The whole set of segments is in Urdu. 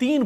3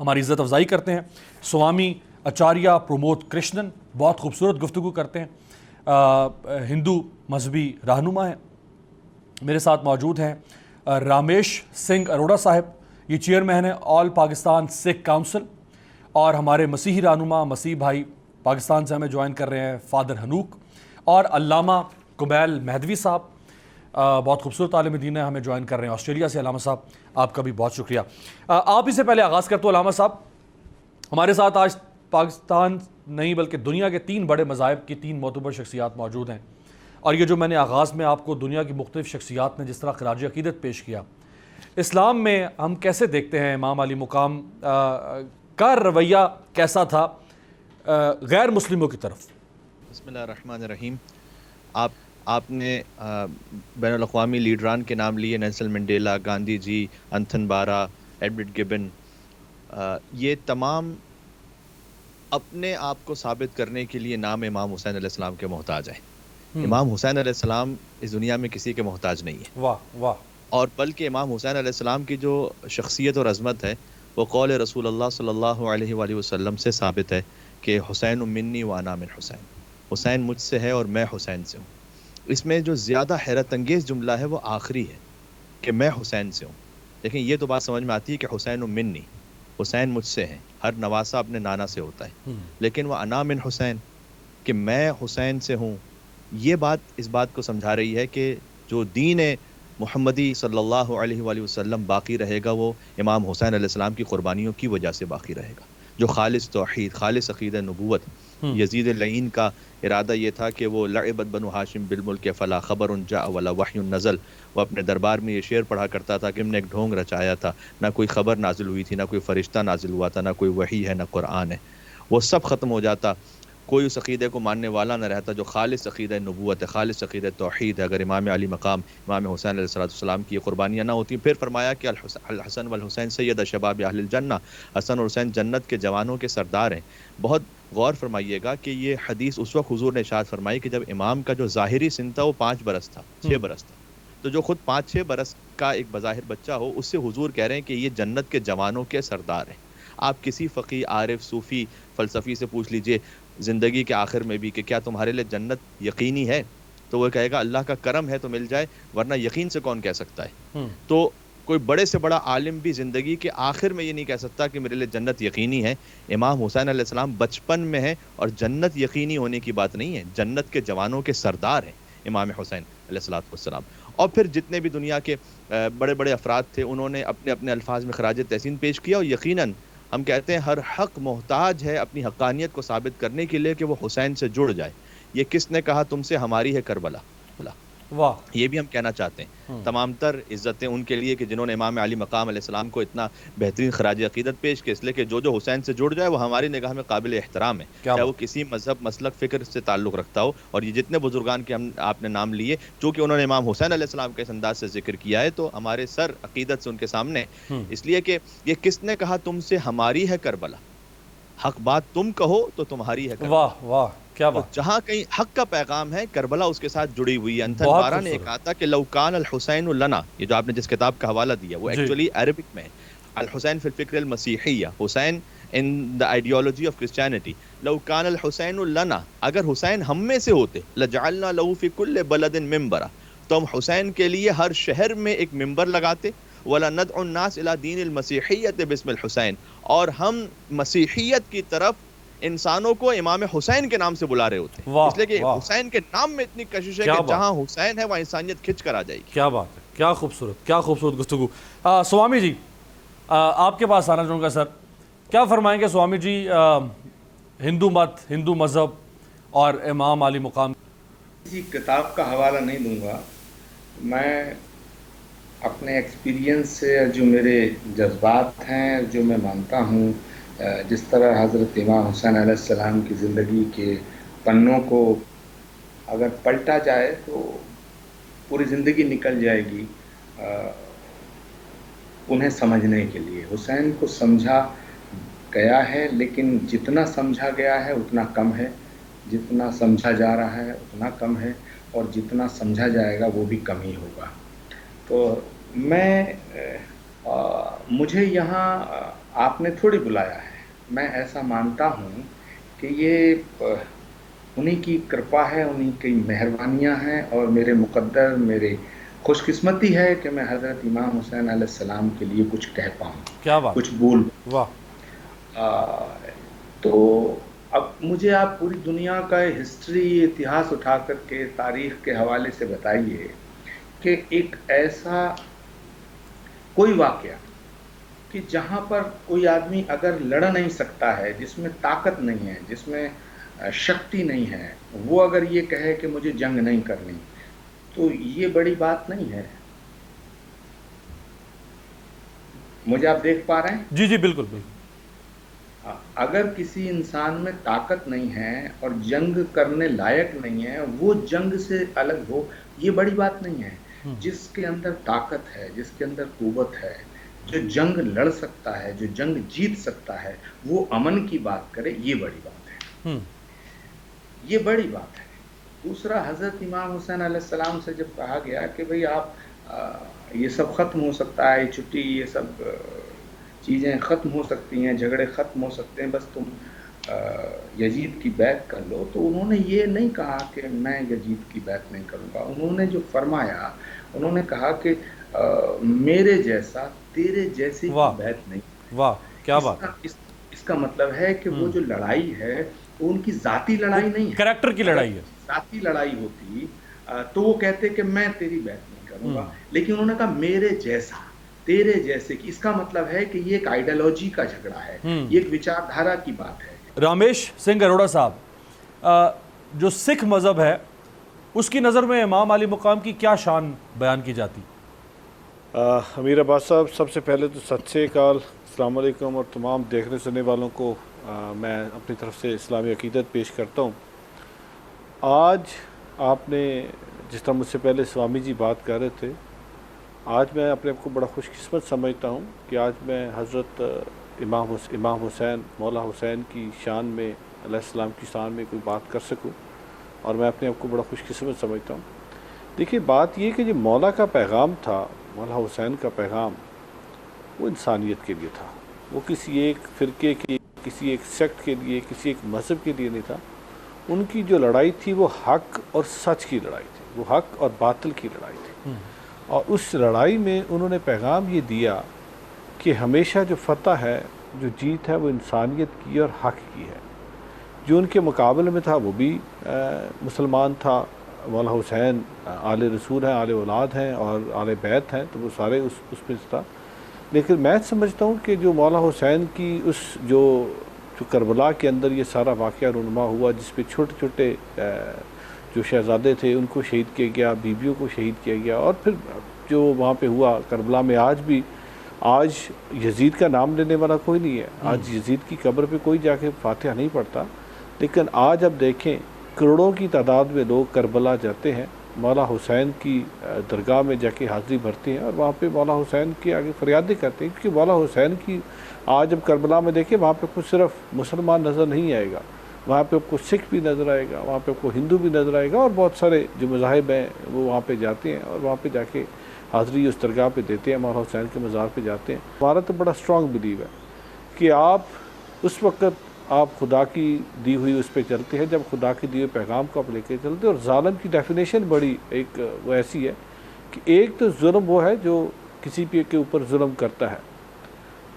ہماری عزت افزائی کرتے ہیں. سوامی اچاریہ پرمود کرشنن بہت خوبصورت گفتگو کرتے ہیں، ہندو مذہبی رہنما ہیں. میرے ساتھ موجود ہیں رامیش سنگھ اروڑا صاحب، یہ چیئرمین ہیں آل پاکستان سکھ کاؤنسل، اور ہمارے مسیحی رہنما مسیح بھائی پاکستان سے ہمیں جوائن کر رہے ہیں فادر حنوک، اور علامہ کمیل مہدوی صاحب بہت خوبصورت عالم دین ہے، ہمیں جوائن کر رہے ہیں آسٹریلیا سے. علامہ صاحب آپ کا بھی بہت شکریہ. آپ ہی سے پہلے آغاز کرتا ہوں. علامہ صاحب، ہمارے ساتھ آج پاکستان نہیں بلکہ دنیا کے 3 بڑے مذاہب کی 3 معتبر شخصیات موجود ہیں، اور یہ جو میں نے آغاز میں آپ کو دنیا کی مختلف شخصیات نے جس طرح خراج عقیدت پیش کیا، اسلام میں ہم کیسے دیکھتے ہیں امام علی مقام کا رویہ کیسا تھا غیر مسلموں کی طرف؟ بسم اللہ الرحمن الرحیم. آپ نے بین الاقوامی لیڈران کے نام لیے، نیلسن منڈیلا، گاندھی جی، انتھن بارا، ایڈورڈ گبن. یہ تمام اپنے آپ کو ثابت کرنے کے لیے نام امام حسین علیہ السلام کے محتاج ہیں. امام حسین علیہ السلام اس دنیا میں کسی کے محتاج نہیں ہے. واہ واہ. اور بلکہ امام حسین علیہ السلام کی جو شخصیت اور عظمت ہے وہ قول رسول اللہ صلی اللہ علیہ وآلہ وسلم سے ثابت ہے کہ حسین منی و انا من حسین، حسین مجھ سے ہے اور میں حسین سے ہوں. اس میں جو زیادہ حیرت انگیز جملہ ہے وہ آخری ہے کہ میں حسین سے ہوں. لیکن یہ تو بات سمجھ میں آتی ہے کہ حسین منی، حسین مجھ سے ہیں. ہر نواسہ اپنے نانا سے ہوتا ہے، لیکن وہ انا من حسین کہ میں حسین سے ہوں، یہ بات اس بات کو سمجھا رہی ہے کہ جو دین محمدی صلی اللہ علیہ وآلہ وسلم باقی رہے گا وہ امام حسین علیہ السلام کی قربانیوں کی وجہ سے باقی رہے گا. جو خالص توحید، خالص عقیدہ نبوت. یزید لعین کا ارادہ یہ تھا کہ وہ لعبت بنو ہاشم بالملک فلا خبر جاء ولا وحی نزل. وہ اپنے دربار میں یہ شعر پڑھا کرتا تھا کہ ہم نے ایک ڈھونگ رچایا تھا، نہ کوئی خبر نازل ہوئی تھی، نہ کوئی فرشتہ نازل ہوا تھا، نہ کوئی وحی ہے، نہ قرآن ہے. وہ سب ختم ہو جاتا، کوئی اس عقیدے کو ماننے والا نہ رہتا جو خالص عقیدہ نبوت ہے، خالص عقیدہ توحید ہے. اگر امام علی مقام امام حسین علیہ السلام کی یہ قربانیاں نہ ہوتی. پھر فرمایا کہ الحسن والحسین سید شباب اہل الجنہ، حسن اور حسین جنت کے جوانوں کے سردار ہیں. بہت غور فرمائیے گا کہ یہ حدیث اس وقت حضور نے ارشاد فرمائی کہ جب امام کا جو ظاہری سن تھا وہ 5 برس تھا، 6 برس تھا. تو جو خود 5-6 برس کا ایک بظاہر بچہ ہو، اس سے حضور کہہ رہے ہیں کہ یہ جنت کے جوانوں کے سردار ہیں. آپ کسی فقی، عارف، صوفی، فلسفی سے پوچھ لیجئے زندگی کے آخر میں بھی کہ کیا تمہارے لیے جنت یقینی ہے، تو وہ کہے گا اللہ کا کرم ہے تو مل جائے، ورنہ یقین سے کون کہہ سکتا ہے. تو کوئی بڑے سے بڑا عالم بھی زندگی کے آخر میں یہ نہیں کہہ سکتا کہ میرے لیے جنت یقینی ہے. امام حسین علیہ السلام بچپن میں ہے، اور جنت یقینی ہونے کی بات نہیں ہے، جنت کے جوانوں کے سردار ہیں امام حسین علیہ السلام. اور پھر جتنے بھی دنیا کے بڑے بڑے افراد تھے انہوں نے اپنے اپنے الفاظ میں خراج تحسین پیش کیا. اور یقیناً ہم کہتے ہیں ہر حق محتاج ہے اپنی حقانیت کو ثابت کرنے کے لیے کہ وہ حسین سے جڑ جائے. یہ کس نے کہا تم سے، ہماری ہے کربلا. واہ. یہ بھی ہم کہنا چاہتے ہیں. تمام تر عزتیں ان کے لیے کہ جنہوں نے امام علی مقام علیہ السلام کو اتنا بہترین خراج عقیدت پیش کیا، اس لیے کہ جو حسین سے جڑ جائے وہ ہماری نگاہ میں قابل احترام ہے، چاہے وہ کسی مذہب، مسلک، فکر سے تعلق رکھتا ہو. اور یہ جتنے بزرگان کے آپ نے نام لیے، چونکہ انہوں نے امام حسین علیہ السلام کے اس انداز سے ذکر کیا ہے تو ہمارے سر عقیدت سے ان کے سامنے. اس لیے کہ یہ کس نے کہا تم سے، ہماری ہے کربلا. حق بات تم کہو تو تمہاری ہے کربلا. واہ واہ، کیا بات. جہاں کہیں حق کا پیغام ہے، کربلا اس کے ساتھ جڑی ہوئی ہے. انتھن بارا نے کہا تھا کہ لو کان الحسین لنا، یہ جو آپ نے جس کتاب کا حوالہ دیا وہ ایکچولی عربک میں ہے. الحسین فی الفکر المسیحیہ، حسین ان دا آئیڈیالوجی آف کرسچینٹی. لو کان الحسین لنا، اگر حسین ہم میں سے ہوتے، لجعلنا له فی کل بلد منبرا، تو ہم حسین کے لیے ہر شہر میں ایک منبر لگاتے. ولا ندعو الناس الى دین المسیحیت باسم الحسین، اور ہم مسیحیت کی طرف انسانوں کو امام حسین کے نام سے بلا رہے ہوتے ہیں. اس لیے کہ حسین کے نام میں اتنی کشش ہے کہ جہاں حسین ہے وہاں انسانیت کھچ کر آ جائے گی. کیا بات ہے، کیا خوبصورت، کیا خوبصورت گفتگو. سوامی جی آپ کے پاس آنا چاہوں گا. سر کیا فرمائیں گے سوامی جی، ہندو مت، ہندو مذہب اور امام علی مقام؟ کسی کتاب کا حوالہ نہیں دوں گا، میں اپنے ایکسپیرینس سے جو میرے جذبات ہیں، جو میں مانتا ہوں، جس طرح حضرت امام حسین علیہ السلام کی زندگی کے پنوں کو اگر پلٹا جائے تو پوری زندگی نکل جائے گی انہیں سمجھنے کے لیے. حسین کو سمجھا گیا ہے لیکن جتنا سمجھا گیا ہے اتنا کم ہے، جتنا سمجھا جا رہا ہے اتنا کم ہے، اور جتنا سمجھا جائے گا وہ بھی کم ہی ہوگا. تو مجھے یہاں آپ نے تھوڑی بلایا ہے. میں ایسا مانتا ہوں کہ یہ انہی کی کرپا ہے, انہی کی مہربانیاں ہیں, اور میرے مقدر, میرے خوش قسمتی ہے کہ میں حضرت امام حسین علیہ السلام کے لیے کچھ کہہ پاؤں, کیا بات, کچھ بول. واہ. تو اب مجھے آپ پوری دنیا کا ہسٹری, اتہاس اٹھا کر کے تاریخ کے حوالے سے بتائیے کہ ایک ایسا کوئی واقعہ کہ جہاں پر کوئی آدمی اگر لڑ نہیں سکتا ہے, جس میں طاقت نہیں ہے, جس میں شکتی نہیں ہے, وہ اگر یہ کہے کہ مجھے جنگ نہیں کرنی, تو یہ بڑی بات نہیں ہے. مجھے آپ دیکھ پا رہے ہیں؟ جی جی بالکل بالکل. اگر کسی انسان میں طاقت نہیں ہے اور جنگ کرنے لائق نہیں ہے, وہ جنگ سے الگ ہو, یہ بڑی بات نہیں ہے. جس کے اندر طاقت ہے, جس کے اندر قوت ہے, جو جنگ لڑ سکتا ہے, جو جنگ جیت سکتا ہے, وہ امن کی بات کرے, یہ بڑی بات ہے. یہ بڑی بات ہے. دوسرا, حضرت امام حسین علیہ السلام سے جب کہا گیا کہ بھئی آپ یہ سب ختم ہو سکتا ہے, چھٹی, یہ سب چیزیں ختم ہو سکتی ہیں, جھگڑے ختم ہو سکتے ہیں, بس تم یزید کی بیعت کر لو, تو انہوں نے یہ نہیں کہا کہ میں یزید کی بیعت نہیں کروں گا. انہوں نے جو فرمایا, انہوں نے کہا کہ میرے جیسا تیرے جیسے کی بیعت نہیں. واہ, کیا بات. اس کا مطلب ہے کہ وہ جو لڑائی ہے وہ ان کی ذاتی لڑائی نہیں ہے, کریکٹر کی لڑائی ہے. ذاتی لڑائی ہوتی تو وہ کہتے کہ میں تیری بیعت نہیں کروں گا, لیکن انہوں نے کہا میرے جیسا, تیرے جیسے کی. اس کا مطلب ہے کہ یہ ایک آئیڈیالوجی کا جھگڑا ہے, یہ ایک وچار دھارا کی بات ہے. رامیش سنگھ اروڑا صاحب, جو سکھ مذہب ہے اس کی نظر میں امام علی مقام کی کیا شان بیان کی جاتی؟ امیر عباس صاحب, سب سے پہلے تو سچ سے کال السلام علیکم, اور تمام دیکھنے سننے والوں کو میں اپنی طرف سے اسلامی عقیدت پیش کرتا ہوں. آج آپ نے جس طرح مجھ سے پہلے سوامی جی بات کر رہے تھے, آج میں اپنے آپ کو بڑا خوش قسمت سمجھتا ہوں کہ آج میں حضرت امام حسین مولا حسین کی شان میں, علیہ السلام کی شان میں کوئی بات کر سکوں, اور میں اپنے آپ کو بڑا خوش قسمت سمجھتا ہوں. دیکھیے, بات یہ کہ جو مولا کا پیغام تھا, مولا حسین کا پیغام, وہ انسانیت کے لیے تھا. وہ کسی ایک فرقے کے, کسی ایک سیکٹ کے لیے, کسی ایک مذہب کے لیے نہیں تھا. ان کی جو لڑائی تھی وہ حق اور سچ کی لڑائی تھی, وہ حق اور باطل کی لڑائی تھی. اور اس لڑائی میں انہوں نے پیغام یہ دیا کہ ہمیشہ جو فتح ہے, جو جیت ہے, وہ انسانیت کی اور حق کی ہے. جو ان کے مقابلے میں تھا وہ بھی مسلمان تھا. مولا حسین آل رسول ہیں, آل اولاد ہیں اور آل بیت ہیں, تو وہ سارے اس میں تھا. لیکن میں سمجھتا ہوں کہ جو مولا حسین کی اس جو کربلا کے اندر یہ سارا واقعہ رونما ہوا, جس پہ چھوٹے چھوٹے جو شہزادے تھے ان کو شہید کیا گیا, بیویوں کو شہید کیا گیا, اور پھر جو وہاں پہ ہوا کربلا میں, آج یزید کا نام لینے والا کوئی نہیں ہے. آج یزید کی قبر پہ کوئی جا کے فاتحہ نہیں پڑھتا. لیکن آج اب دیکھیں, کروڑوں کی تعداد میں لوگ کربلا جاتے ہیں, مولا حسین کی درگاہ میں جا کے حاضری بھرتے ہیں, اور وہاں پہ مولا حسین کی آگے فریادیں کرتے ہیں. کیونکہ مولا حسین کی آج اب کربلا میں دیکھیں, وہاں پہ کچھ صرف مسلمان نظر نہیں آئے گا, وہاں پہ آپ کو سکھ بھی نظر آئے گا, وہاں پہ آپ کو ہندو بھی نظر آئے گا, اور بہت سارے جو مذاہب ہیں وہ وہاں پہ جاتے ہیں, اور وہاں پہ جا کے حاضری اس درگاہ پہ دیتے ہیں, مولا حسین کے مزار پہ جاتے ہیں. ہمارا تو بڑا اسٹرانگ بلیو ہے کہ آپ اس وقت آپ خدا کی دی ہوئی اس پہ چلتے ہیں, جب خدا کی دی ہوئی پیغام کو آپ لے کے چلتے ہیں. اور ظالم کی ڈیفینیشن بڑی ایک وہ ایسی ہے کہ ایک تو ظلم وہ ہے جو کسی پہ کے اوپر ظلم کرتا ہے,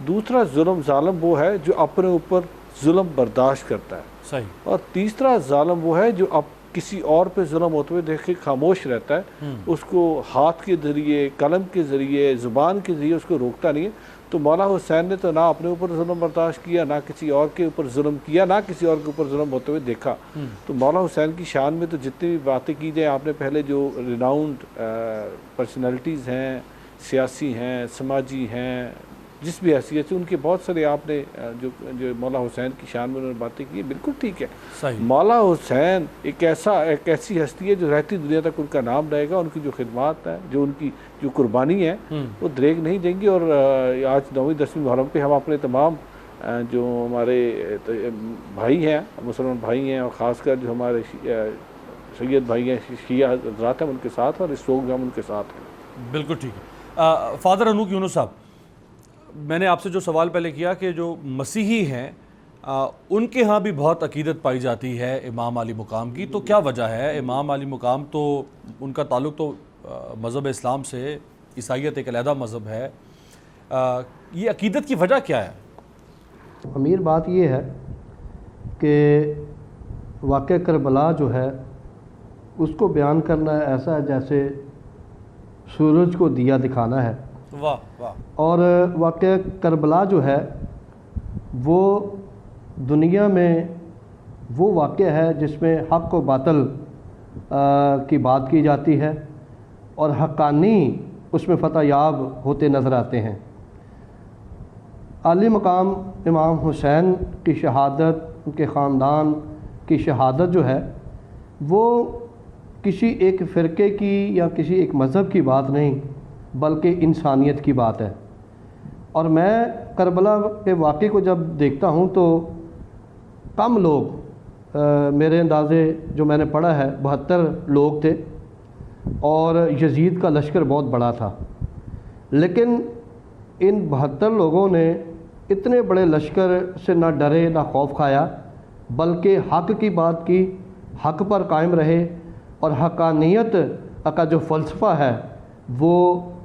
دوسرا ظالم وہ ہے جو اپنے اوپر ظلم برداشت کرتا ہے, صحیح, اور تیسرا ظالم وہ ہے جو اب کسی اور پہ ظلم ہوتے ہوئے دیکھ کے خاموش رہتا ہے, اس کو ہاتھ کے ذریعے, قلم کے ذریعے, زبان کے ذریعے اس کو روکتا نہیں ہے. تو مولا حسین نے تو نہ اپنے اوپر ظلم برداشت کیا, نہ کسی اور کے اوپر ظلم کیا, نہ کسی اور کے اوپر ظلم ہوتے ہوئے دیکھا. تو مولا حسین کی شان میں تو جتنی بھی باتیں کی جائیں, آپ نے پہلے جو ریناؤنڈ پرسنالٹیز ہیں, سیاسی ہیں, سماجی ہیں, جس بھی حیثیت سے, ان کے بہت سارے آپ نے جو مولا حسین کی شان میں انہوں نے باتیں کی, بالکل ٹھیک ہے. مولا حسین ایک ایسی ہستی ہے جو رہتی دنیا تک ان کا نام رہے گا. ان کی جو خدمات ہیں, جو ان کی جو قربانی ہے, وہ دریغ نہیں دیں گی. اور آج 9ویں 10ویں محرم پہ ہم اپنے تمام جو ہمارے بھائی ہیں, مسلمان بھائی ہیں, اور خاص کر جو ہمارے سید بھائی ہیں, شیعہ حضرات ہیں, ان کے ساتھ, اور اس سوگ میں ہم ان کے ساتھ ہیں. بالکل ٹھیک ہے. فادر انوک یونس صاحب, میں نے آپ سے جو سوال پہلے کیا کہ جو مسیحی ہیں ان کے ہاں بھی بہت عقیدت پائی جاتی ہے امام علی مقام کی، تو کیا وجہ ہے؟ امام علی مقام تو ان کا تعلق تو مذہب اسلام سے، عیسائیت ایک علیحدہ مذہب ہے، یہ عقیدت کی وجہ کیا ہے؟ امیر، بات یہ ہے کہ واقعہ کربلا جو ہے اس کو بیان کرنا ایسا ہے جیسے سورج کو دیا دکھانا ہے۔ واہ واہ۔ اور واقعہ کربلا جو ہے وہ دنیا میں وہ واقعہ ہے جس میں حق و باطل کی بات کی جاتی ہے اور حقانی اس میں فتح یاب ہوتے نظر آتے ہیں۔ عالی مقام امام حسین کی شہادت، ان کے خاندان کی شہادت جو ہے وہ کسی ایک فرقے کی یا کسی ایک مذہب کی بات نہیں بلکہ انسانیت کی بات ہے۔ اور میں کربلا کے واقعے کو جب دیکھتا ہوں تو کم لوگ، میرے اندازے جو میں نے پڑھا ہے 72 لوگ تھے اور یزید کا لشکر بہت بڑا تھا، لیکن ان 72 لوگوں نے اتنے بڑے لشکر سے نہ ڈرے نہ خوف کھایا، بلکہ حق کی بات کی، حق پر قائم رہے، اور حقانیت کا جو فلسفہ ہے وہ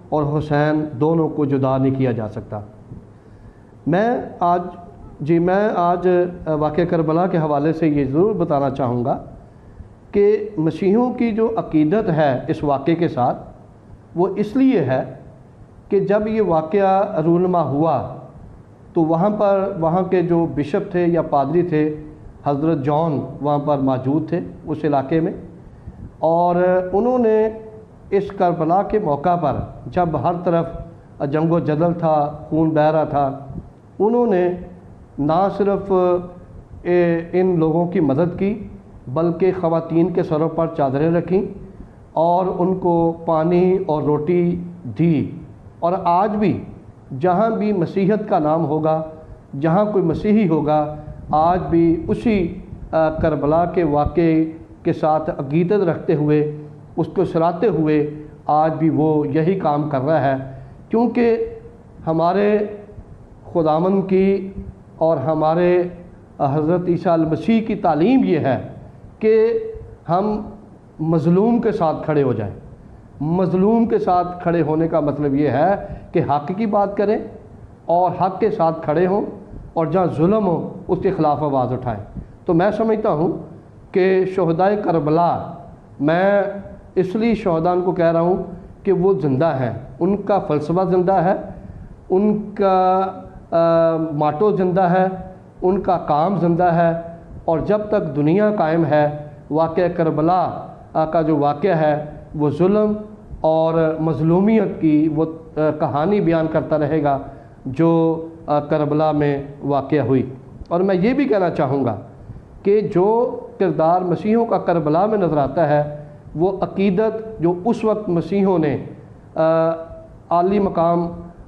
اور حسین دونوں کو جدا نہیں کیا جا سکتا۔ میں آج واقعہ کربلا کے حوالے سے یہ ضرور بتانا چاہوں گا کہ مسیحیوں کی جو عقیدت ہے اس واقعے کے ساتھ وہ اس لیے ہے کہ جب یہ واقعہ رونما ہوا تو وہاں کے جو بشپ تھے یا پادری تھے، حضرت جان وہاں پر موجود تھے اس علاقے میں، اور انہوں نے اس کربلا کے موقع پر جب ہر طرف جنگ و جدل تھا، خون بہہ رہا تھا، انہوں نے نہ صرف ان لوگوں کی مدد کی بلکہ خواتین کے سروں پر چادریں رکھیں اور ان کو پانی اور روٹی دی۔ اور آج بھی جہاں بھی مسیحیت کا نام ہوگا، جہاں کوئی مسیحی ہوگا، آج بھی اسی کربلا کے واقعے کے ساتھ عقیدت رکھتے ہوئے، اس کو سراتے ہوئے آج بھی وہ یہی کام کر رہا ہے، کیونکہ ہمارے خداوند کی اور ہمارے حضرت عیسیٰ المسیح کی تعلیم یہ ہے کہ ہم مظلوم کے ساتھ کھڑے ہو جائیں۔ مظلوم کے ساتھ کھڑے ہونے کا مطلب یہ ہے کہ حق کی بات کریں اور حق کے ساتھ کھڑے ہوں، اور جہاں ظلم ہو اس کے خلاف آواز اٹھائیں۔ تو میں سمجھتا ہوں کہ شہدائے کربلا، میں اس لیے شہداء کو کہہ رہا ہوں کہ وہ زندہ ہیں، ان کا فلسفہ زندہ ہے، ان کا ماٹو زندہ ہے، ان کا کام زندہ ہے، اور جب تک دنیا قائم ہے واقعہ کربلا کا جو واقعہ ہے وہ ظلم اور مظلومیت کی وہ کہانی بیان کرتا رہے گا جو کربلا میں واقعہ ہوئی۔ اور میں یہ بھی کہنا چاہوں گا کہ جو کردار مسیحیوں کا کربلا میں نظر آتا ہے وہ عقیدت جو اس وقت مسیحیوں نے عالی مقام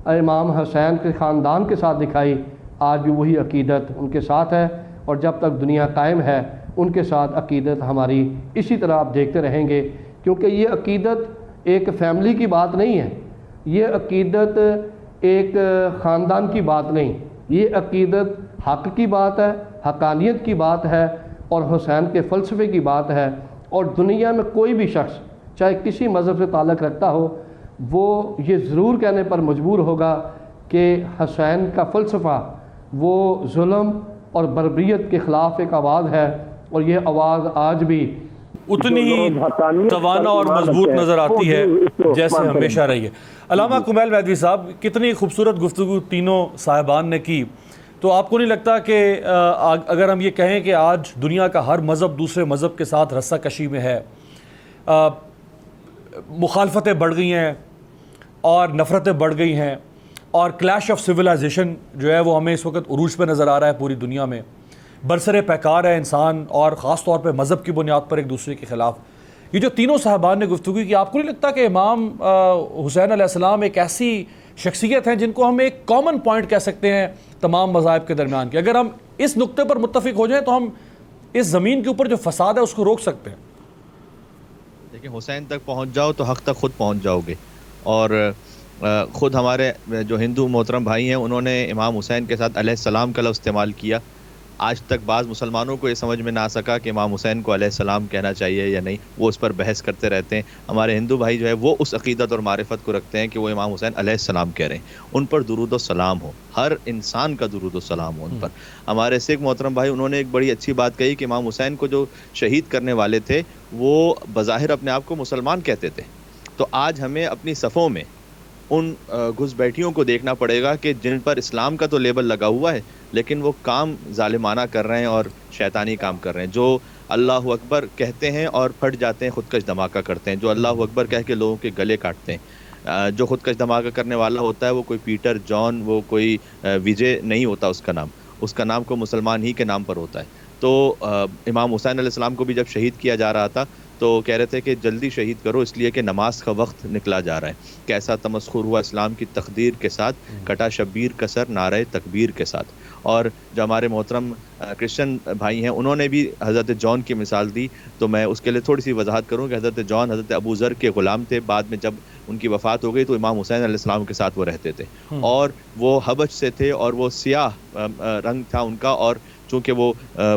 امام حسین کے خاندان کے ساتھ دکھائی، آج بھی وہی عقیدت ان کے ساتھ ہے، اور جب تک دنیا قائم ہے ان کے ساتھ عقیدت ہماری اسی طرح آپ دیکھتے رہیں گے، کیونکہ یہ عقیدت ایک فیملی کی بات نہیں ہے، یہ عقیدت ایک خاندان کی بات نہیں، یہ عقیدت حق کی بات ہے، حقانیت کی بات ہے، اور حسین کے فلسفے کی بات ہے۔ اور دنیا میں کوئی بھی شخص چاہے کسی مذہب سے تعلق رکھتا ہو وہ یہ ضرور کہنے پر مجبور ہوگا کہ حسین کا فلسفہ وہ ظلم اور بربریت کے خلاف ایک آواز ہے، اور یہ آواز آج بھی اتنی توانا اور مضبوط نظر آتی ہے جیسے ہمیشہ رہی ہے۔ علامہ کمیل مہدوی صاحب، کتنی خوبصورت گفتگو تینوں صاحبان نے کی، تو آپ کو نہیں لگتا کہ اگر ہم یہ کہیں کہ آج دنیا کا ہر مذہب دوسرے مذہب کے ساتھ رسہ کشی میں ہے، مخالفتیں بڑھ گئی ہیں اور نفرتیں بڑھ گئی ہیں، اور کلیش آف سویلائزیشن جو ہے وہ ہمیں اس وقت عروج پہ نظر آ رہا ہے پوری دنیا میں، برسر پیکار ہے انسان اور خاص طور پہ مذہب کی بنیاد پر ایک دوسرے کے خلاف، یہ جو تینوں صاحبان نے گفتگو کی، آپ کو نہیں لگتا کہ امام حسین علیہ السلام ایک ایسی شخصیت ہیں جن کو ہم ایک کامن پوائنٹ کہہ سکتے ہیں تمام مذاہب کے درمیان کی؟ اگر ہم اس نقطے پر متفق ہو جائیں تو ہم اس زمین کے اوپر جو فساد ہے اس کو روک سکتے ہیں۔ دیکھیں، حسین تک پہنچ جاؤ تو حق تک خود پہنچ جاؤ گے، اور خود ہمارے جو ہندو محترم بھائی ہیں انہوں نے امام حسین کے ساتھ علیہ السلام کا لفظ استعمال کیا. آج تک بعض مسلمانوں کو یہ سمجھ میں نہ آ سکا کہ امام حسین کو علیہ السلام کہنا چاہیے یا نہیں, وہ اس پر بحث کرتے رہتے ہیں. ہمارے ہندو بھائی جو ہے وہ اس عقیدت اور معرفت کو رکھتے ہیں کہ وہ امام حسین علیہ السلام کہہ رہے ہیں. ان پر درود و سلام ہو, ہر انسان کا درود و سلام ہو ان پر. ہمارے سکھ محترم بھائی انہوں نے ایک بڑی اچھی بات کہی کہ امام حسین کو جو شہید کرنے والے تھے وہ بظاہر اپنے آپ کو مسلمان کہتے تھے. تو آج ہمیں اپنی صفوں میں ان گھس بیٹھیوں کو دیکھنا پڑے گا کہ جن پر اسلام کا تو لیبل لگا ہوا ہے لیکن وہ کام ظالمانہ کر رہے ہیں اور شیطانی کام کر رہے ہیں. جو اللہ اکبر کہتے ہیں اور پھٹ جاتے ہیں, خودکش دھماکہ کرتے ہیں. جو اللہ اکبر کہہ کے لوگوں کے گلے کاٹتے ہیں. جو خودکش دھماکہ کرنے والا ہوتا ہے وہ کوئی پیٹر جان, وہ کوئی وجے نہیں ہوتا اس کا نام. اس کا نام کوئی مسلمان ہی کے نام پر ہوتا ہے. تو امام حسین علیہ السلام کو بھی جب شہید کیا جا رہا تھا تو کہہ رہے تھے کہ جلدی شہید کرو اس لیے کہ نماز کا وقت نکلا جا رہا ہے. کیسا تمسخر ہوا اسلام کی تقدیر کے ساتھ, کٹا شبیر کا سر نعرہ تکبیر کے ساتھ. اور جو ہمارے محترم کرسچن بھائی ہیں انہوں نے بھی حضرت جان کی مثال دی, تو میں اس کے لیے تھوڑی سی وضاحت کروں کہ حضرت جان حضرت ابو ذر کے غلام تھے. بعد میں جب ان کی وفات ہو گئی تو امام حسین علیہ السلام کے ساتھ وہ رہتے تھے, اور وہ حبش سے تھے اور وہ سیاہ رنگ تھا ان کا, اور چونکہ وہ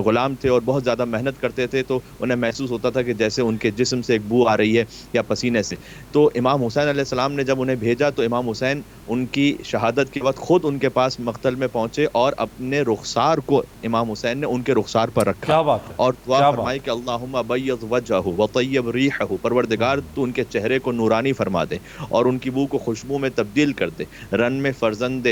غلام تھے اور بہت زیادہ محنت کرتے تھے تو انہیں محسوس ہوتا تھا کہ جیسے ان کے جسم سے ایک بو آ رہی ہے یا پسینے سے. تو امام حسین علیہ السلام نے جب انہیں بھیجا تو امام حسین ان کی شہادت کے وقت خود ان کے پاس مقتل میں پہنچے اور اپنے رخسار کو امام حسین نے ان کے رخسار پر رکھا اور دعا فرمائی کہ اللہم بیض وجہہ وطیب ریحہ, پروردگار تو ان کے چہرے کو نورانی فرما دے اور ان کی بو کو خوشبو میں تبدیل کر دے. رن میں فرزند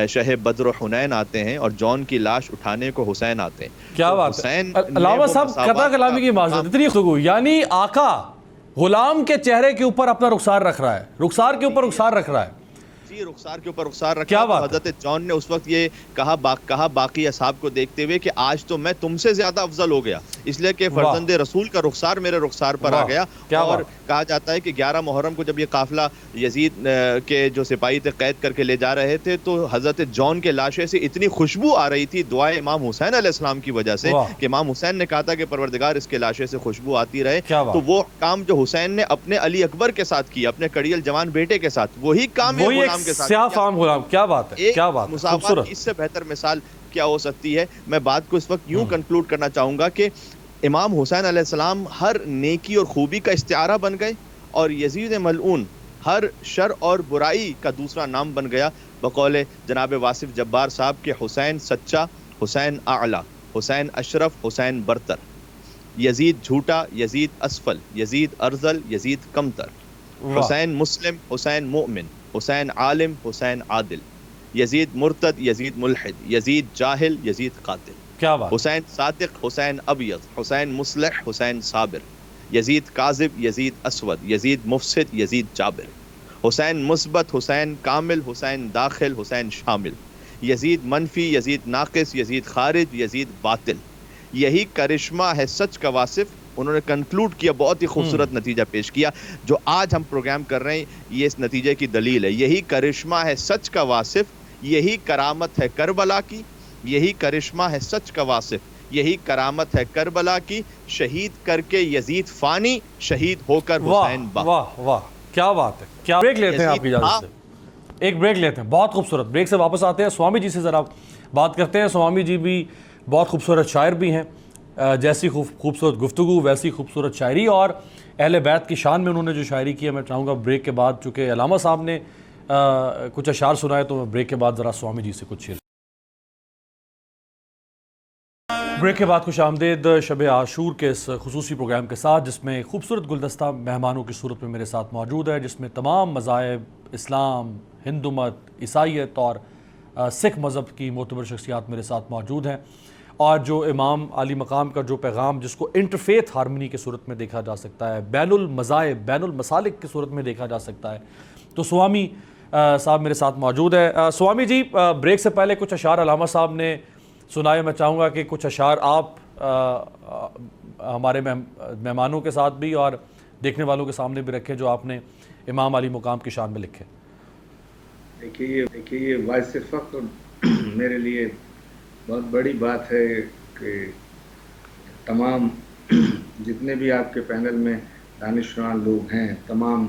شہ بدر و حنین آتے ہیں اور جون کی لاش اٹھانے کو حسین آتے ہیں. کیا بات ہے علامہ صاحب, قطع کلامی کی معذرت, اتنی خطگو, یعنی آقا غلام کے چہرے کے اوپر اپنا رخسار رکھ رہا ہے, رخسار کے اوپر رخسار رکھ رہا ہے. جی, رخسار کے اوپر رخسار رکھا. حضرت جان نے اس وقت یہ کہا باقی اصحاب کو دیکھتے ہوئے کہ آج تو میں تم سے زیادہ افضل ہو گیا, اس لیے کہ فرزند رسول کا رخسار میرے رخسار پر آ گیا. اور کہا جاتا ہے کہ 11 محرم کو جب یہ قافلہ یزید کے جو سپاہی تھے قید کر کے لے جا رہے تھے تو حضرت جان کے لاشے سے اتنی خوشبو آ رہی تھی دعائے امام حسین علیہ السلام کی وجہ سے کہ امام حسین نے کہا تھا کہ پروردگار اس کے لاشے سے خوشبو آتی رہے. تو وہ کام جو حسین نے اپنے علی اکبر کے ساتھ کیا, اپنے کڑیل جوان بیٹے کے ساتھ, وہی کام غلام کے ساتھ غلام. کیا بات ہے, کیا بات ہے, خوبصورت. اس سے بہتر مثال کیا ہو سکتی ہے. میں بات کو اس وقت یوں کنکلوڈ کرنا چاہوں گا کہ امام حسین علیہ السلام ہر نیکی اور خوبی کا استعارہ بن گئے اور یزید ملعون ہر شر اور برائی کا دوسرا نام بن گیا. بقول جناب واصف جبار صاحب کے حسین سچا, حسین اعلیٰ, حسین اشرف, حسین برتر, یزید جھوٹا, یزید اسفل, یزید ارذل, یزید کمتر, حسین مسلم, حسین مومن, حسین عالم, حسین عادل, یزید مرتد, یزید ملحد, یزید جاہل, یزید قاتل. کیا بات. حسین صادق, حسین ابیض, حسین مصلح, حسین صابر, یزید کاذب, یزید اسود, یزید مفسد, یزید جابر, حسین مثبت, حسین کامل, حسین داخل, حسین شامل, یزید منفی, یزید ناقص, یزید خارج, یزید باطل. یہی کرشمہ ہے سچ کا واصف. انہوں نے کنکلوڈ کیا, بہت ہی خوبصورت نتیجہ پیش کیا. جو آج ہم پروگرام کر رہے ہیں یہ اس نتیجے کی دلیل ہے. یہی کرشمہ ہے سچ کا واصف, یہی کرامت ہے کربلا کی, یہی کرشمہ ہے سچ کا واصف, یہی کرامت ہے کربلا کی, شہید کر کے یزید فانی, شہید ہو کر حسین باقی. واہ واہ, کیا بات ہے. کیا بریک لیتے ہیں آپ کی اجازت سے, ایک بریک لیتے ہیں, بہت خوبصورت. بریک سے واپس آتے ہیں, سوامی جی سے ذرا بات کرتے ہیں. سوامی جی بھی بہت خوبصورت شاعر بھی ہیں, جیسی خوبصورت گفتگو ویسی خوبصورت شاعری, اور اہل بیت کی شان میں انہوں نے جو شاعری کی ہے. میں چاہوں گا بریک کے بعد, چونکہ علامہ صاحب نے کچھ اشعار سنائے, تو میں بریک کے بعد ذرا سوامی جی سے کچھ شعر. بریک کے بعد خوش آمدید شب عاشور کے اس خصوصی پروگرام کے ساتھ, جس میں خوبصورت گلدستہ مہمانوں کی صورت میں میرے ساتھ موجود ہے, جس میں تمام مذاہب, اسلام, ہندو مت, عیسائیت اور سکھ مذہب کی معتبر شخصیات میرے ساتھ موجود ہیں. اور جو امام عالی مقام کا جو پیغام, جس کو انٹرفیتھ ہارمنی کی صورت میں دیکھا جا سکتا ہے, بین المذاہب, بین المسالک کی صورت میں دیکھا جا سکتا ہے, تو سوامی صاحب میرے ساتھ موجود ہے. سوامی جی, بریک سے پہلے کچھ اشعار علامہ صاحب نے سنائے. میں چاہوں گا کہ کچھ اشعار آپ ہمارے مہمانوں کے ساتھ بھی اور دیکھنے والوں کے سامنے بھی رکھیں, جو آپ نے امام علی مقام کی شان میں لکھے. دیکھیے یہ باعث فخر میرے لیے بہت بڑی بات ہے کہ تمام جتنے بھی آپ کے پینل میں دانشوران لوگ ہیں, تمام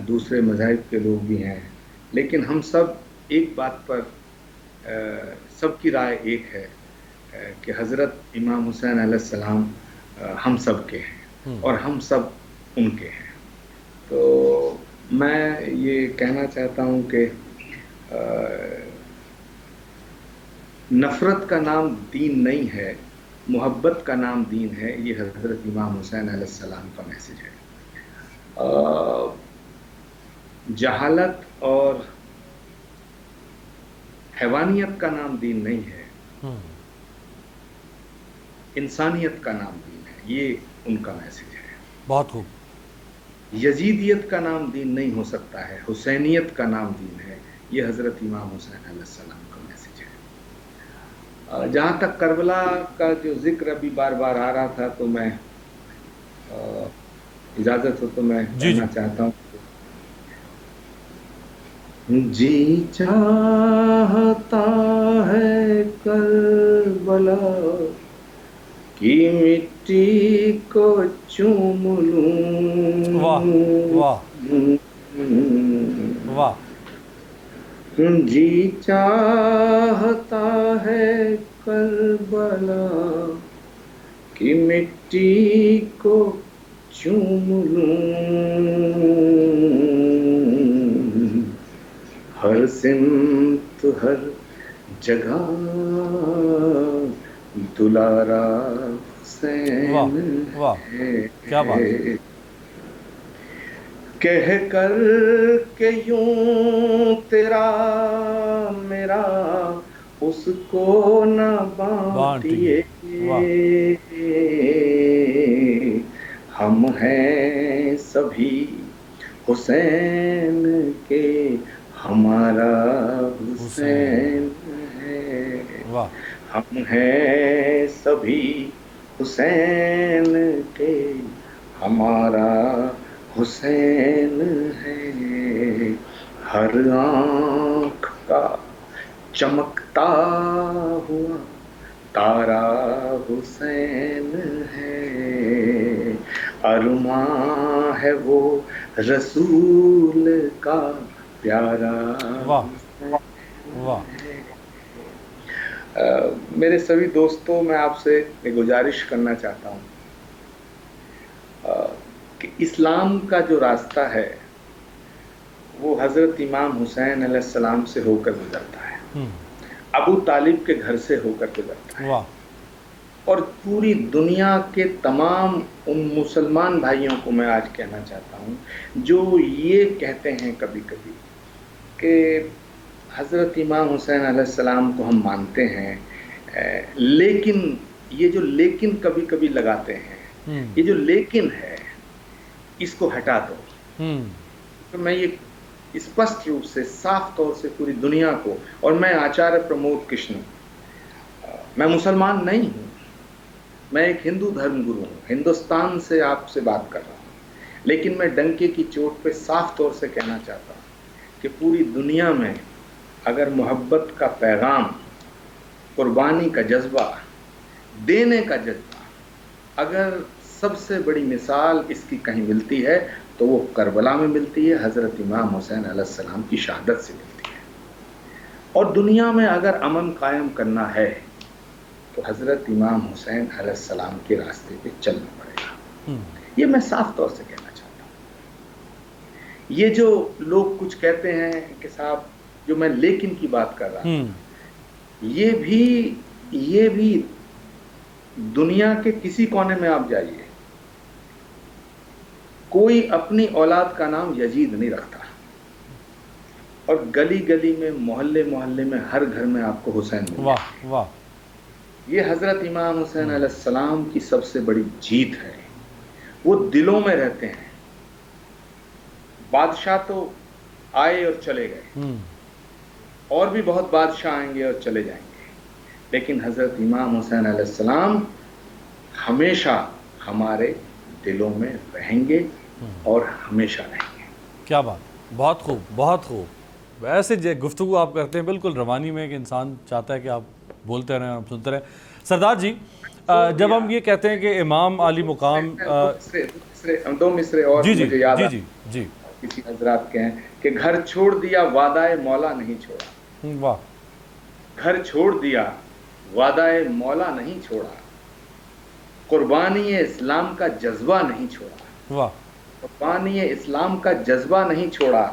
دوسرے مذاہب کے لوگ بھی ہیں, لیکن ہم سب ایک بات پر سب کی رائے ایک ہے کہ حضرت امام حسین علیہ السلام ہم سب کے ہیں اور ہم سب ان کے ہیں. تو میں یہ کہنا چاہتا ہوں کہ نفرت کا نام دین نہیں ہے، محبت کا نام دین ہے. یہ حضرت امام حسین علیہ السلام کا میسج ہے. جہالت اور حیوانیت کا نام دین نہیں ہے، انسانیت کا نام دین ہے. یہ ان کا میسج ہے. بہت خوب. یزیدیت کا نام دین نہیں ہو سکتا ہے، حسینیت کا نام دین ہے. یہ حضرت امام حسین علیہ السلام کا میسج ہے. جہاں تک کربلا کا جو ذکر ابھی بار بار آ رہا تھا، تو میں اجازت ہو تو میں کہنا چاہتا ہوں. جی چاہتا ہے کربلا کی مٹی کو چوم لوں. واہ واہ واہ. جی چاہتا ہے کربلا کی مٹی کو چوم لوں. ہر سمت ہر جگہ دلارا حسین ہے. کیا بات. کہہ کر کہ یوں تیرا میرا اس کو نہ بانٹیے. ہم ہیں سبھی حسین کے، ہمارا حسین ہے. ہم ہیں سبھی حسین کے، ہمارا حسین ہے. ہر آنکھ کا چمکتا ہوا تارا حسین ہے. ارماں ہے وہ رسول کا پیارا. میرے سبھی دوستوں، میں آپ سے ایک گزارش کرنا چاہتا ہوں کہ اسلام کا جو راستہ ہے وہ حضرت امام حسین علیہ السلام سے ہو کر گزرتا ہے، ابو طالب کے گھر سے ہو کر گزرتا ہے. اور پوری دنیا کے تمام ان مسلمان بھائیوں کو میں آج کہنا چاہتا ہوں جو یہ کہتے ہیں کبھی کبھی کہ حضرت امام حسین علیہ السلام کو ہم مانتے ہیں، لیکن یہ جو لیکن کبھی کبھی لگاتے ہیں، یہ جو لیکن ہے اس کو ہٹا دو. تو میں یہ اسپشٹ روپ سے صاف طور سے پوری دنیا کو، اور میں آچاریہ پرمود کشن، میں مسلمان نہیں ہوں، میں ایک ہندو دھرم گرو ہوں، ہندوستان سے آپ سے بات کر رہا ہوں، لیکن میں ڈنکے کی چوٹ پہ صاف طور سے کہنا چاہتا ہوں کہ پوری دنیا میں اگر محبت کا پیغام، قربانی کا جذبہ، دینے کا جذبہ، اگر سب سے بڑی مثال اس کی کہیں ملتی ہے تو وہ کربلا میں ملتی ہے، حضرت امام حسین علیہ السلام کی شہادت سے ملتی ہے. اور دنیا میں اگر امن قائم کرنا ہے تو حضرت امام حسین علیہ السلام کے راستے پہ چلنا پڑے گا. یہ میں صاف طور سے کہنا چاہتا ہوں. یہ جو لوگ کچھ کہتے ہیں کہ صاحب، جو میں لیکن کی بات کر رہا ہوں، یہ بھی دنیا کے کسی کونے میں آپ جائیے، کوئی اپنی اولاد کا نام یزید نہیں رکھتا، اور گلی گلی میں، محلے محلے میں، ہر گھر میں آپ کو حسین ملے. واہ. یہ حضرت امام حسین علیہ السلام کی سب سے بڑی جیت ہے. وہ دلوں میں رہتے ہیں. بادشاہ تو آئے اور چلے گئے، اور بھی بہت بادشاہ آئیں گے اور چلے جائیں گے، لیکن حضرت امام حسین علیہ السلام ہمیشہ ہمارے دلوں میں رہیں گے اور ہمیشہ رہیں گے. کیا بات. بہت خوب، بہت خوب. ویسے گفتگو آپ کرتے ہیں بالکل روانی میں کہ انسان چاہتا ہے کہ آپ بولتے رہیں اور سنتے رہیں. سردار جی، جب ہم یہ کہتے ہیں کہ امام علی مقام، دو مصرے اور مجھے یاد جی کسی حضرات کے ہیں کہ گھر چھوڑ دیا وعدہ مولا نہیں چھوڑا، واہ، گھر چھوڑ دیا وعدہ مولا نہیں چھوڑا، قربانی اسلام کا جذبہ نہیں چھوڑا، واہ، قربانی اسلام کا جذبہ نہیں چھوڑا،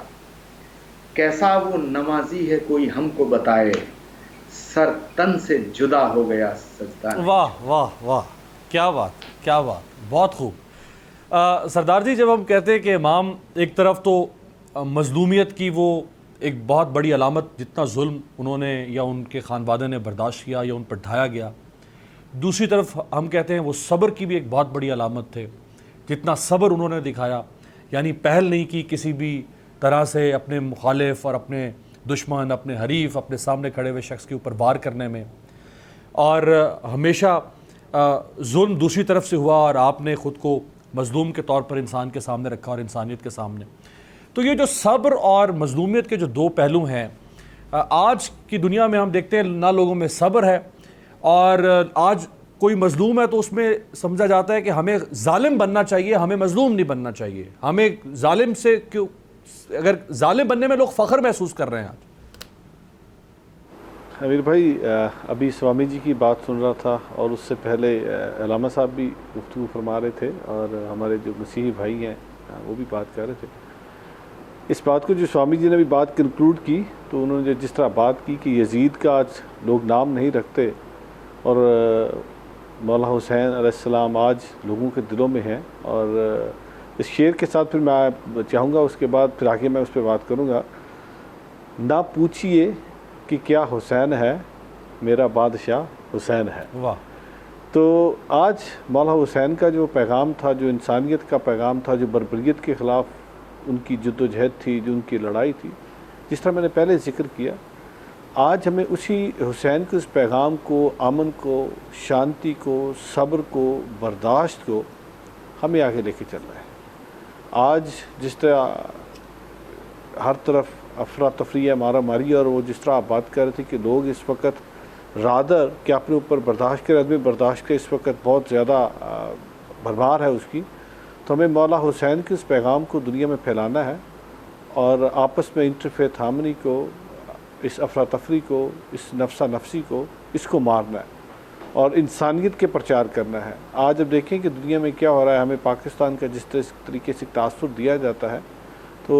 کیسا وہ نمازی ہے کوئی ہم کو بتائے، سر تن سے جدا ہو گیا سجدہ نہیں۔ واہ واہ واہ، کیا بات، کیا بات، بہت خوب۔ سردار جی، جب ہم کہتے ہیں کہ امام ایک طرف تو مظلومیت کی وہ ایک بہت بڑی علامت، جتنا ظلم انہوں نے یا ان کے خانوادے نے برداشت کیا یا ان پر ڈھایا گیا، دوسری طرف ہم کہتے ہیں وہ صبر کی بھی ایک بہت بڑی علامت تھے، جتنا صبر انہوں نے دکھایا، یعنی پہل نہیں کی کسی بھی طرح سے اپنے مخالف اور اپنے دشمن، اپنے حریف، اپنے سامنے کھڑے ہوئے شخص کے اوپر وار کرنے میں، اور ہمیشہ ظلم دوسری طرف سے ہوا اور آپ نے خود کو مظلوم کے طور پر انسان کے سامنے رکھا اور انسانیت کے سامنے۔ تو یہ جو صبر اور مظلومیت کے جو دو پہلو ہیں، آج کی دنیا میں ہم دیکھتے ہیں نہ لوگوں میں صبر ہے، اور آج کوئی مظلوم ہے تو اس میں سمجھا جاتا ہے کہ ہمیں ظالم بننا چاہیے، ہمیں مظلوم نہیں بننا چاہیے، ہمیں ظالم سے کیوں، اگر ظالم بننے میں لوگ فخر محسوس کر رہے ہیں آج۔ امیر بھائی، ابھی سوامی جی کی بات سن رہا تھا اور اس سے پہلے علامہ صاحب بھی گفتگو فرما رہے تھے، اور ہمارے جو مسیحی بھائی ہیں وہ بھی بات کر رہے تھے۔ اس بات کو جو سوامی جی نے بھی بات کنکلوڈ کی، تو انہوں نے جس طرح بات کی کہ یزید کا آج لوگ نام نہیں رکھتے اور مولا حسین علیہ السلام آج لوگوں کے دلوں میں ہیں، اور اس شعر کے ساتھ پھر میں چاہوں گا اس کے بعد پھر آگے میں اس پہ بات کروں گا۔ نہ پوچھئے کہ کیا حسین ہے، میرا بادشاہ حسین ہے۔ واہ، تو آج مولا حسین کا جو پیغام تھا، جو انسانیت کا پیغام تھا، جو بربریت کے خلاف ان کی جد و جہد تھی، جو ان کی لڑائی تھی، جس طرح میں نے پہلے ذکر کیا، آج ہمیں اسی حسین کے اس پیغام کو، امن کو، شانتی کو، صبر کو، برداشت کو ہمیں آگے لے کے چلنا ہے۔ آج جس طرح ہر طرف افراتفری ہے، مارا ماری، اور وہ جس طرح آپ بات کر رہے تھے کہ لوگ اس وقت رادر کہ اپنے اوپر برداشت کے عدم برداشت کا اس وقت بہت زیادہ بھرمار ہے اس کی، تو ہمیں مولا حسین کے اس پیغام کو دنیا میں پھیلانا ہے، اور آپس میں انٹرفیتھ ہارمنی کو، اس افراتفری کو، اس نفسہ نفسی کو، اس کو مارنا ہے اور انسانیت کے پرچار کرنا ہے۔ آج اب دیکھیں کہ دنیا میں کیا ہو رہا ہے، ہمیں پاکستان کا جس طریقے سے تاثر دیا جاتا ہے، تو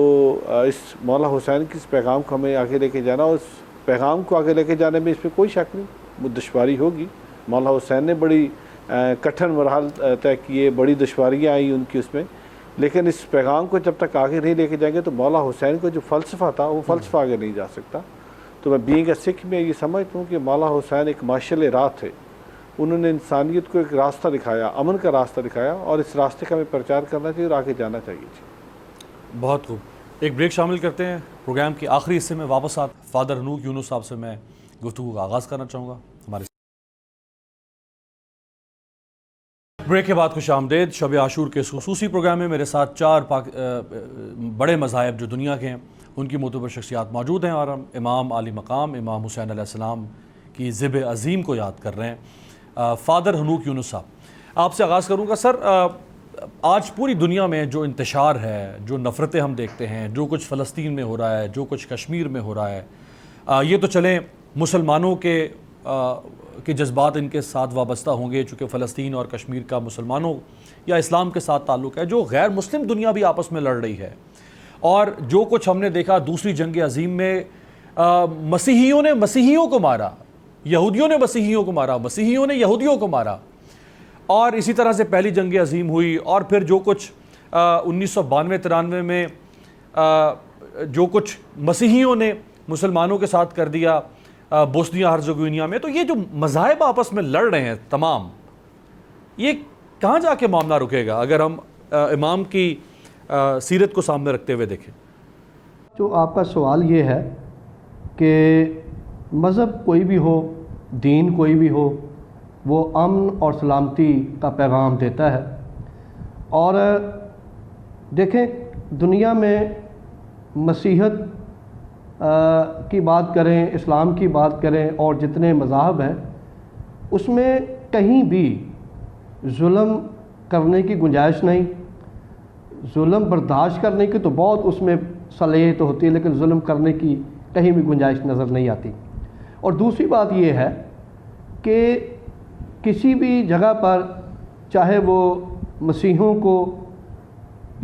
اس مولا حسین کی اس پیغام کو ہمیں آگے لے کے جانا، اور اس پیغام کو آگے لے کے جانے میں اس میں کوئی شک نہیں، وہ دشواری ہوگی۔ مولا حسین نے بڑی کٹھن مراحل طے کیے، بڑی دشواریاں آئیں ان کی اس میں، لیکن اس پیغام کو جب تک آگے نہیں لے کے جائیں گے تو مولا حسین کا جو فلسفہ تھا وہ فلسفہ آگے نہیں جا سکتا۔ تو میں بینگ اے سکھ میں یہ سمجھتا ہوں کہ مولا حسین ایک مارشل راہ تھے، انہوں نے انسانیت کو ایک راستہ دکھایا، امن کا راستہ دکھایا، اور اس راستے کا ہمیں پرچار کرنا چاہیے اور آگے جانا چاہیے۔ بہت خوب، ایک بریک شامل کرتے ہیں، پروگرام کے آخری حصے میں واپس فادر ہنوک یونس صاحب سے میں گفتگو کا آغاز کرنا چاہوں گا۔ ہمارے بریک کے بعد خوش آمدید۔ شب عاشور کے اس خصوصی پروگرام میں میرے ساتھ 4 بڑے مذاہب جو دنیا کے ہیں ان کی معتبر شخصیات موجود ہیں، اور ہم امام عالی مقام امام حسین علیہ السلام کی ذبح عظیم کو یاد کر رہے ہیں۔ فادر ہنوک یونس صاحب، آپ سے آغاز کروں گا۔ سر، آج پوری دنیا میں جو انتشار ہے، جو نفرتیں ہم دیکھتے ہیں، جو کچھ فلسطین میں ہو رہا ہے، جو کچھ کشمیر میں ہو رہا ہے، یہ تو چلیں مسلمانوں کے جذبات ان کے ساتھ وابستہ ہوں گے، چونکہ فلسطین اور کشمیر کا مسلمانوں یا اسلام کے ساتھ تعلق ہے، جو غیر مسلم دنیا بھی آپس میں لڑ رہی ہے، اور جو کچھ ہم نے دیکھا دوسری جنگ عظیم میں، مسیحیوں نے مسیحیوں کو مارا، یہودیوں نے مسیحیوں کو مارا، مسیحیوں نے یہودیوں کو مارا، اور اسی طرح سے پہلی جنگ عظیم ہوئی، اور پھر جو کچھ 1992-93 میں جو کچھ مسیحیوں نے مسلمانوں کے ساتھ کر دیا بوسنیا ہرزیگوینیا میں، تو یہ جو مذاہب آپس میں لڑ رہے ہیں تمام، یہ کہاں جا کے معاملہ رکے گا اگر ہم امام کی سیرت کو سامنے رکھتے ہوئے دیکھیں؟ جو آپ کا سوال یہ ہے کہ مذہب کوئی بھی ہو، دین کوئی بھی ہو، وہ امن اور سلامتی کا پیغام دیتا ہے، اور دیکھیں دنیا میں مسیحیت کی بات کریں، اسلام کی بات کریں، اور جتنے مذاہب ہیں اس میں کہیں بھی ظلم کرنے کی گنجائش نہیں۔ ظلم برداشت کرنے کی تو بہت اس میں صلاحیت ہوتی ہے، لیکن ظلم کرنے کی کہیں بھی گنجائش نظر نہیں آتی۔ اور دوسری بات یہ ہے کہ کسی بھی جگہ پر چاہے وہ مسیحیوں کو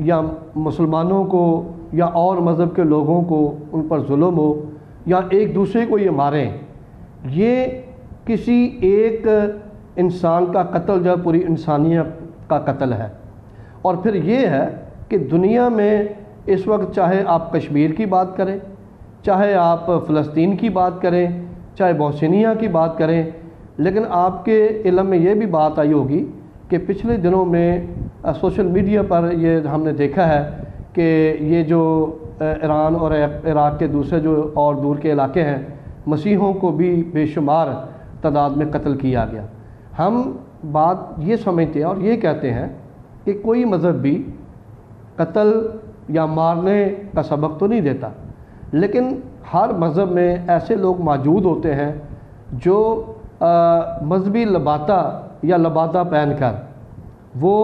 یا مسلمانوں کو یا اور مذہب کے لوگوں کو ان پر ظلم ہو یا ایک دوسرے کو یہ ماریں، یہ کسی ایک انسان کا قتل جو پوری انسانیت کا قتل ہے۔ اور پھر یہ ہے کہ دنیا میں اس وقت چاہے آپ کشمیر کی بات کریں، چاہے آپ فلسطین کی بات کریں، چاہے بوسنیا کی بات کریں، لیکن آپ کے علم میں یہ بھی بات آئی ہوگی کہ پچھلے دنوں میں سوشل میڈیا پر یہ ہم نے دیکھا ہے کہ یہ جو ایران اور عراق کے دوسرے جو اور دور کے علاقے ہیں، مسیحیوں کو بھی بے شمار تعداد میں قتل کیا گیا۔ ہم بات یہ سمجھتے ہیں اور یہ کہتے ہیں کہ کوئی مذہب بھی قتل یا مارنے کا سبق تو نہیں دیتا، لیکن ہر مذہب میں ایسے لوگ موجود ہوتے ہیں جو مذہبی لبادہ یا لبادہ پہن کر، وہ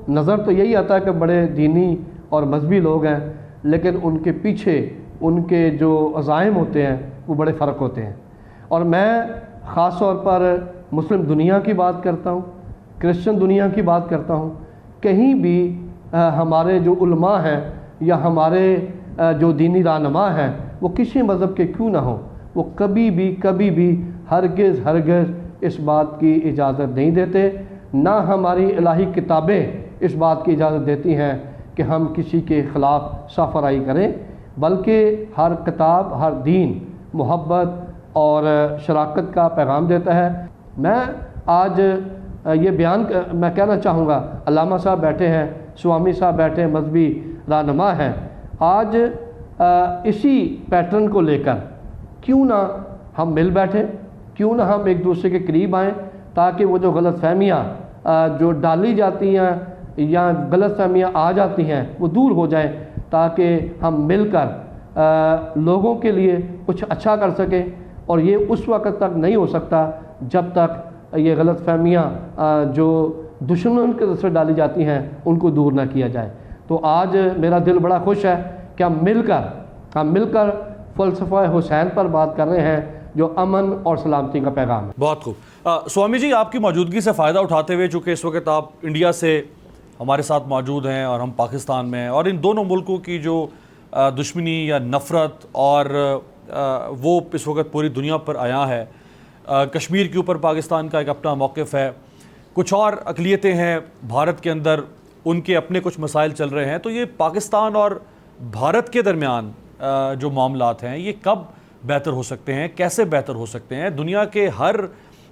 نظر تو یہی آتا ہے کہ بڑے دینی اور مذہبی لوگ ہیں، لیکن ان کے پیچھے ان کے جو عزائم ہوتے ہیں وہ بڑے فرق ہوتے ہیں۔ اور میں خاص طور پر مسلم دنیا کی بات کرتا ہوں، کرسچن دنیا کی بات کرتا ہوں، کہیں بھی ہمارے جو علماء ہیں یا ہمارے جو دینی رہنما ہیں وہ کسی مذہب کے کیوں نہ ہوں، وہ کبھی بھی ہرگز اس بات کی اجازت نہیں دیتے، نہ ہماری الہی کتابیں اس بات کی اجازت دیتی ہیں کہ ہم کسی کے خلاف سافرائی کریں، بلکہ ہر کتاب، ہر دین محبت اور شراکت کا پیغام دیتا ہے۔ میں آج یہ بیان میں کہنا چاہوں گا، علامہ صاحب بیٹھے ہیں، سوامی صاحب بیٹھے ہیں، مذہبی رہنما ہیں، آج اسی پیٹرن کو لے کر کیوں نہ ہم مل بیٹھیں، کیوں نہ ہم ایک دوسرے کے قریب آئیں، تاکہ وہ جو غلط فہمیاں جو ڈالی جاتی ہیں یا غلط فہمیاں آ جاتی ہیں وہ دور ہو جائیں، تاکہ ہم مل کر لوگوں کے لیے کچھ اچھا کر سکیں۔ اور یہ اس وقت تک نہیں ہو سکتا جب تک یہ غلط فہمیاں جو دشمنوں کی طرف سے ڈالی جاتی ہیں ان کو دور نہ کیا جائے۔ تو آج میرا دل بڑا خوش ہے کہ ہم مل کر فلسفہ حسین پر بات کر رہے ہیں، جو امن اور سلامتی کا پیغام ہے۔ بہت خوب۔ سوامی جی، آپ کی موجودگی سے فائدہ اٹھاتے ہوئے، چونکہ اس وقت آپ انڈیا سے ہمارے ساتھ موجود ہیں اور ہم پاکستان میں ہیں، اور ان دونوں ملکوں کی جو دشمنی یا نفرت اور وہ اس وقت پوری دنیا پر آیا ہے، کشمیر کے اوپر پاکستان کا ایک اپنا موقف ہے، کچھ اور اقلیتیں ہیں بھارت کے اندر، ان کے اپنے کچھ مسائل چل رہے ہیں، تو یہ پاکستان اور بھارت کے درمیان جو معاملات ہیں یہ کب بہتر ہو سکتے ہیں، کیسے بہتر ہو سکتے ہیں؟ دنیا کے ہر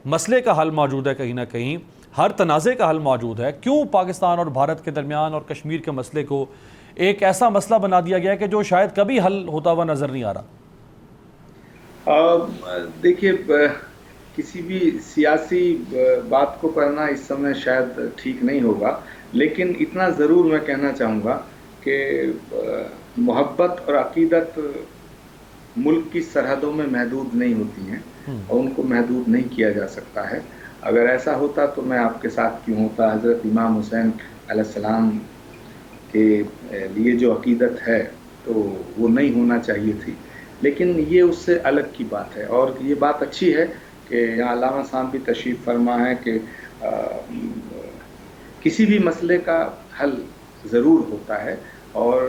مسئلے کا حل موجود ہے، کہیں نہ کہیں ہر تنازع کا حل موجود ہے، کیوں پاکستان اور بھارت کے درمیان اور کشمیر کے مسئلے کو ایک ایسا مسئلہ بنا دیا گیا ہے کہ جو شاید کبھی حل ہوتا ہوا نظر نہیں آ رہا؟ دیکھیے، کسی بھی سیاسی بات کو کرنا اس سمے شاید ٹھیک نہیں ہوگا، لیکن اتنا ضرور میں کہنا چاہوں گا کہ محبت اور عقیدت ملک کی سرحدوں میں محدود نہیں ہوتی ہیں اور ان کو محدود نہیں کیا جا سکتا ہے۔ اگر ایسا ہوتا تو میں آپ کے ساتھ کیوں ہوتا؟ حضرت امام حسین علیہ السلام کے لیے جو عقیدت ہے تو وہ نہیں ہونا چاہیے تھی، لیکن یہ اس سے الگ کی بات ہے۔ اور یہ بات اچھی ہے کہ یہاں علامہ صاحب بھی تشریف فرما ہے کہ کسی بھی مسئلے کا حل ضرور ہوتا ہے، اور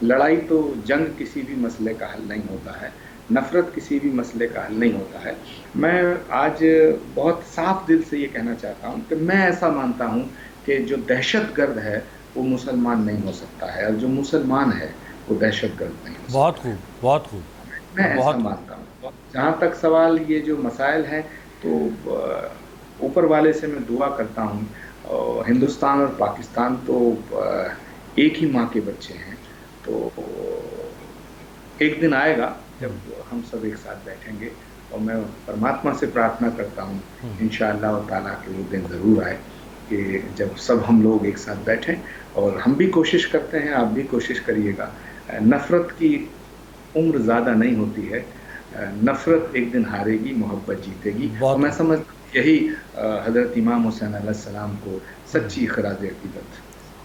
لڑائی تو جنگ کسی بھی مسئلے کا حل نہیں ہوتا ہے، نفرت کسی بھی مسئلے کا حل نہیں ہوتا ہے۔ میں آج بہت صاف دل سے یہ کہنا چاہتا ہوں کہ میں ایسا مانتا ہوں کہ جو دہشت گرد ہے وہ مسلمان نہیں ہو سکتا ہے، اور جو مسلمان ہے وہ دہشت گرد نہیں ہو سکتا۔ بہت خوب، بہت خوب، میں ایسا مانتا ہوں۔ جہاں تک سوال یہ جو مسائل ہیں تو اوپر والے سے میں دعا کرتا ہوں، ہندوستان اور پاکستان تو ایک ہی ماں کے بچے ہیں، تو ایک دن آئے گا جب ہم سب ایک ساتھ بیٹھیں گے، اور میں پرماتما سے پرارتھنا کرتا ہوں انشاءاللہ تعالیٰ کہ وہ دن ضرور آئے کہ جب سب ہم لوگ ایک ساتھ بیٹھیں، اور ہم بھی کوشش کرتے ہیں، آپ بھی کوشش کریے گا۔ نفرت کی عمر زیادہ نہیں ہوتی ہے، نفرت ایک دن ہارے گی، محبت جیتے گی، اور میں سمجھتا ہوں یہی حضرت امام حسین علیہ السلام کو سچی خراج عقیدت۔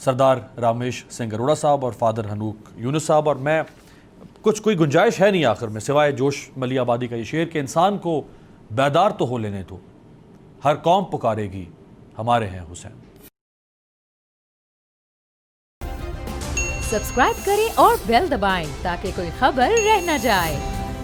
سردار رامیش سنگھ اروڑا صاحب اور فادر حنوک یونس صاحب، اور میں کوئی گنجائش ہے نہیں آخر میں سوائے جوش ملی آبادی کا یہ شعر کہ انسان کو بیدار تو ہو لینے دو، ہر قوم پکارے گی ہمارے ہیں حسین۔ سبسکرائب کریں اور بیل دبائیں تاکہ کوئی خبر رہ نہ جائے۔